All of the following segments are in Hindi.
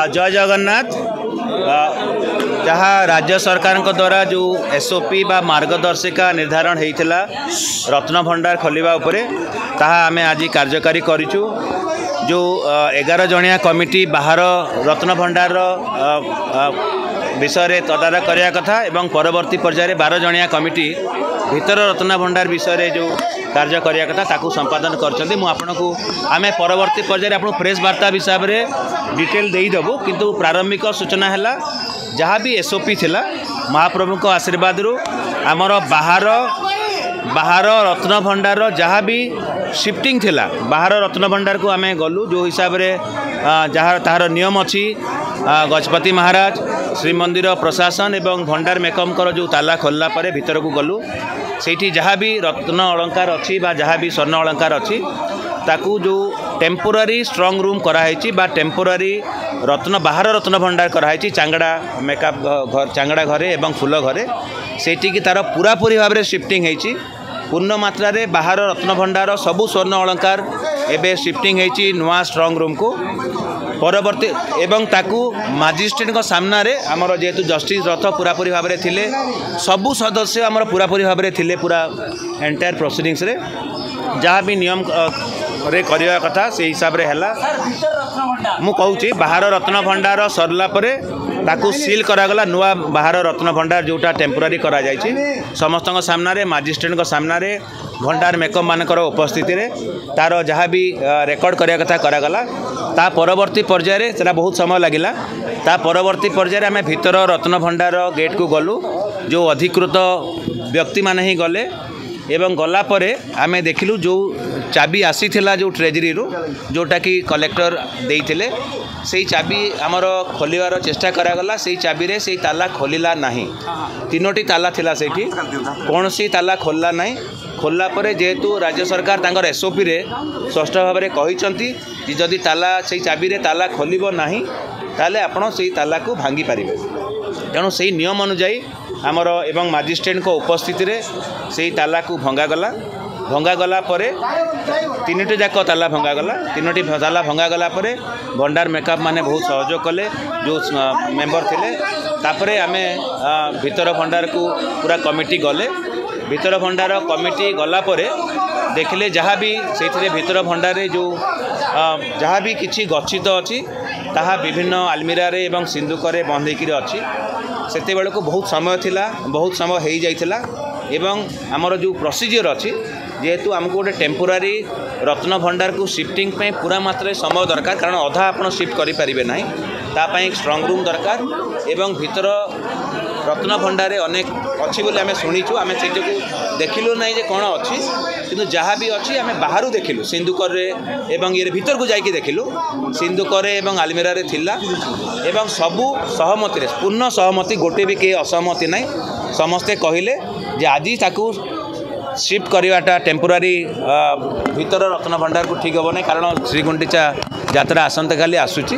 जय जगन्नाथ। जहाँ राज्य सरकार द्वारा जो एसओपी बा मार्गदर्शिका निर्धारण होता रत्न भंडार खोलिबा उपरे ताहा आमे आज कार्यकारी करिचु। जो 11 जणिया कमिटी बाहर रत्न भंडार विषय तदारख करने कथा एवं परवर्ती पर्यायर 12 जणिया कमिटी भीतर रत्न भंडार विषय जो कार्य करने कथा ताकू संपादन करछन्ती। मु आपनकू आमे परवर्ती पर्यायर आपन प्रेस वार्ता हिसाब रे डिटेल देई देबो, किंतु प्रारंभिक सूचना हैला जहाँ भी एसओपी थिला महाप्रभु को आशीर्वाद रु आमर बाहर रत्न भंडार जहाँ भी शिफ्टिंग थिला बाहर रत्न भंडार को आमे गलु। जो हिसाब रे जहाँ तार नियम अच्छी गजपति महाराज श्रीमंदिर प्रशासन एवं भंडार मेकमकर जो ताला खोलला परे भीतर को गलु। सेठी जहाँ भी रत्न अलंकार अच्छी बा जहाँ भी स्वर्ण अलंकार अच्छी ताकू जो टेम्पोरारी स्ट्रॉन्ग रूम कराई बा टेम्पोरारी रत्न बाहर रत्न भंडार कराई चांगड़ा मेकअप घर चांगड़ा घरे एवं फूल घरे सेठी की तार पूरापूरी भाव में शिफ्टिंग होती पूर्ण मात्रा रे बाहर रत्न भंडार सबू स्वर्ण अलंकार एवं शिफ्टिंग होती नुआ स्ट्रॉन्ग रूम को परवर्ती एवं ताकू मजिस्ट्रेट सामना रे आमर जेहेतु जस्टिस रथ पूरापूरी भाव में थिले सबू सदस्य आमर पूरापूरी भाव में थिले पूरा एंटायर प्रोसीडिंग्स रे जहाँ भी नियम रे करिया कथा से हिसाब रे हैला। मु कहूची बाहर रत्न भंडार सरला परे ताकू सील करागला नुआ बाहर रत्न भंडार जोटा टेम्पोरारी करा जायछि समस्त सामना रे मजिस्ट्रेट सामना रे भंडार मेकअप मानकर उपस्थिति रे तार जहाँ भी रेकर्ड करिया कथा करागला। ता परवर्ती पर्यायर से बहुत समय लगिला। ता परवर्ती पर्यायर आमे भीतर रत्न भंडार गेट को गलु। जो अधिकृत व्यक्ति माने ही गले एवं गला परे आमे देखिलु जो चाबी आसी थिला जो ट्रेजरी रो जोटा कि कलेक्टर देइथिले सेही चाबी आमर खोलिवार चेष्टा करागला। सेही चाबी रे सेही ताला खोलिला नाही। तीनोटी ताला थिला सेठी कौन सी ताला खोलला नाही। खोलला परे जेहेतु राज्य सरकार तांकर एसओपी रे स्पष्ट भाव में कहिसंती कि जदि ताला सेही चाबी रे ताला खोलिबो नाही ताले आपण सेही ताला को भांगी पारिबे। तेणु सेही नियम अनुसार आमर एवं मजिस्ट्रेट को उपस्थिति रे सेही ताला को भंगागला परे तीनोटी जाक ताला भंगागला। तीनोटी ताला भंगागला परे भंडार मेकअप माने बहुत सहयोग कले जो मेंबर थिले। तापरे आमे भीतर भंडार को पूरा कमिटी गले। भीतर भंडार कमिटी गला परे देखिले जहाँ भी से भीतर भंडार जो जहाँ भी किसी गच्छित अच्छी ताहा विभिन्न आलमीरा रे एवं सिंदूकरे बंद होकर अच्छी सेते बेले को बहुत समय थिला बहुत समय हो जाइथिला। एवं आमर जो प्रोसीजर अच्छी जेहेतु आमको गोटे टेम्पोरारी रत्न भंडार को शिफ्टिंग पे पूरा मात्रा समय दरकार कारण अधा आपण शिफ्ट करें ना तापाई स्ट्रॉन्ग रूम दरकार एवं भीतर रत्न भंडार अनेक अच्छी बोले आम शुणीचु आम से देखिलु ना जे कौन अच्छी किंतु जहाँ भी अच्छी आम बाहर देखिलु सिंदूकर एवं ये भीतर को जाकि देखिलु सिंदूकर एवं आलमीरा रे थिला एवं सबू सहमति पूर्ण सहमति गोटे भी कहीं असहमति ना समस्ते कहले जे आज ताकू शिफ्ट करवाटा टेम्पोरारी भीतर रत्न भंडार को ठीक हे ना कारण श्रीगुंडीचा यात्रा आसंता काली आसूची।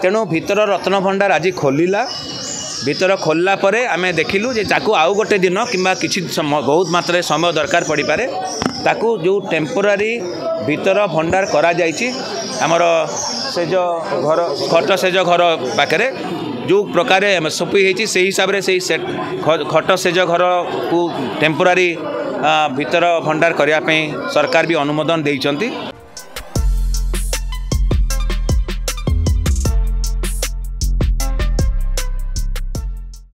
तेणु भीतर रत्न भंडार आज खोलिला। भीतर खोलला परे आमे देखिलु जे ताकू आउ गोटे दिन किंबा किछि बहुत मात्रा समय दरकार पड़ी पारे ताकू जो टेम्पोरारी भीतर भंडार करा जाइछि आमर से जो घर खट से जो घर पाखे जो प्रकार एसओपी होती से हिसाब से खट सेज घर को टेम्पोरारी भीतर भंडार करने सरकार भी अनुमोदन देइचंती।